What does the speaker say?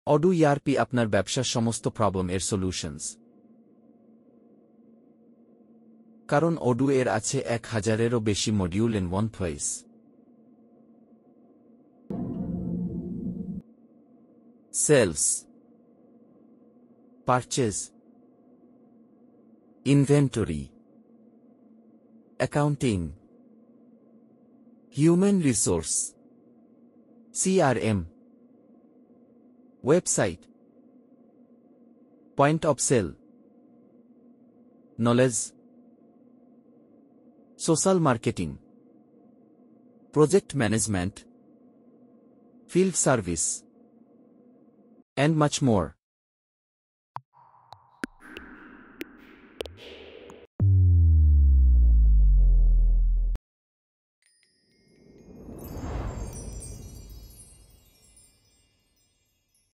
অডু ERP আপনার ব্যবসার সমস্ত প্রবলেম এর সলিউশনস। কারণ অডু এর আছে 1000-এরও বেশি module in one place. Sales, purchase, inventory, accounting, human resource, CRM, website, point of sale, knowledge, social marketing, project management, field service, and much more.